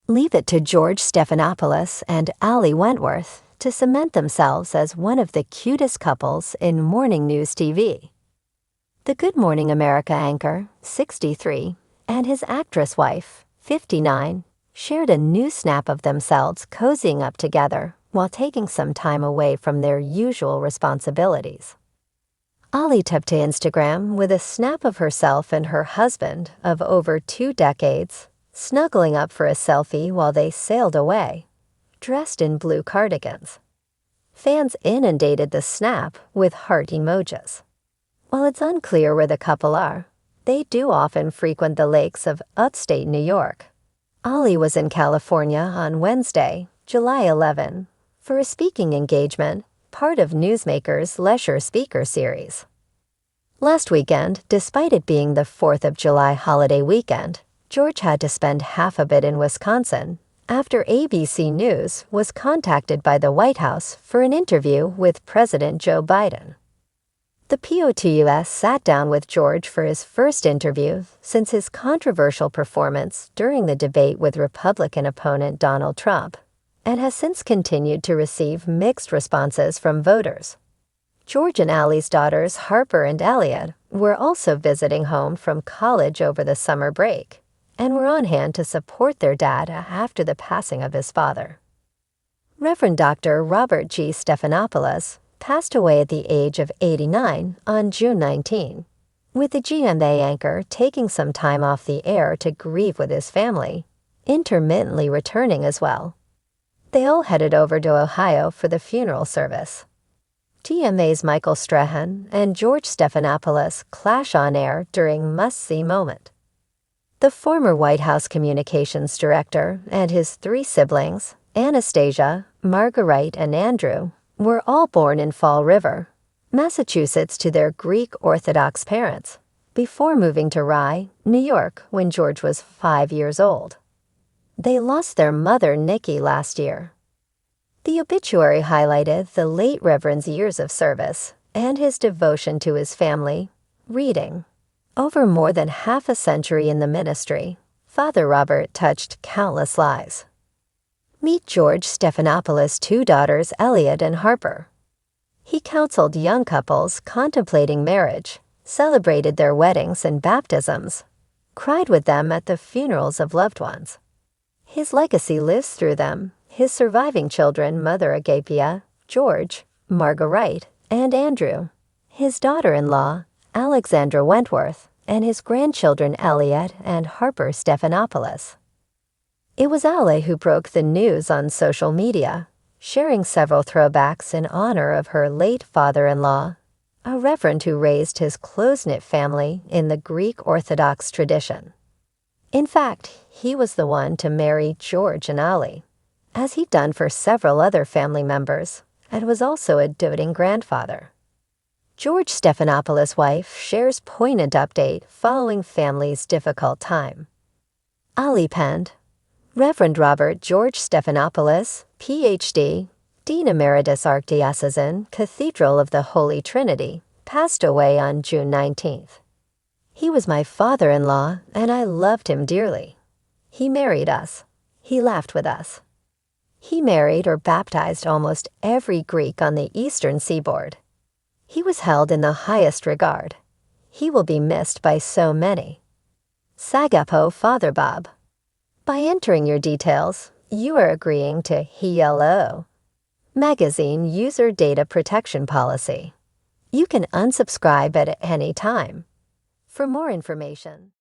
Leave it to George Stephanopoulos and Ali Wentworth to cement themselves as one of the cutest couples in morning news TV. The Good Morning America anchor, 63, and his actress wife, 59, shared a new snap of themselves cozying up together while taking some time away from their usual responsibilities. Ali took to Instagram with a snap of herself and her husband of over 2 decades, snuggling up for a selfie while they sailed away, dressed in blue cardigans. Fans inundated the snap with heart emojis. While it's unclear where the couple are, they do often frequent the lakes of upstate New York. Ali was in California on Wednesday, July 11, for a speaking engagement, part of Newsmaker's Leisure Speaker Series. Last weekend, despite it being the 4th of July holiday weekend, George had to spend half of it in Wisconsin after ABC News was contacted by the White House for an interview with President Joe Biden. The POTUS sat down with George for his first interview since his controversial performance during the debate with Republican opponent Donald Trump, and has since continued to receive mixed responses from voters. George and Ali's daughters Harper and Elliot were also visiting home from college over the summer break, and were on hand to support their dad after the passing of his father. Reverend Dr. Robert G. Stephanopoulos passed away at the age of 89 on June 19, with the GMA anchor taking some time off the air to grieve with his family, intermittently returning as well. They all headed over to Ohio for the funeral service. GMA's Michael Strahan and George Stephanopoulos clash on air during must-see moment. The former White House communications director and his 3 siblings, Anastasia, Marguerite, and Andrew, were all born in Fall River, Massachusetts to their Greek Orthodox parents, before moving to Rye, New York when George was 5 years old. They lost their mother, Nikki, last year. The obituary highlighted the late Reverend's years of service and his devotion to his family, reading. Over more than half a century in the ministry, Father Robert touched countless lives. Meet George Stephanopoulos' 2 daughters, Elliot and Harper. He counseled young couples contemplating marriage, celebrated their weddings and baptisms, cried with them at the funerals of loved ones. His legacy lives through them, his surviving children, Mother Agapia, George, Marguerite, and Andrew, his daughter-in-law, Alexandra Wentworth, and his grandchildren Elliot and Harper Stephanopoulos. It was Ali who broke the news on social media, sharing several throwbacks in honor of her late father-in-law, a reverend who raised his close-knit family in the Greek Orthodox tradition. In fact, he was the one to marry George and Ali, as he'd done for several other family members, and was also a doting grandfather. George Stephanopoulos' wife shares poignant update following family's difficult time. Ali penned, Reverend Robert George Stephanopoulos, Ph.D., Dean Emeritus Archdiocesan Cathedral of the Holy Trinity, passed away on June 19th. He was my father-in-law, and I loved him dearly. He married us. He laughed with us. He married or baptized almost every Greek on the eastern seaboard. He was held in the highest regard. He will be missed by so many. Sagapo Father Bob. By entering your details, you are agreeing to HELO Magazine User Data Protection Policy. You can unsubscribe at any time. For more information,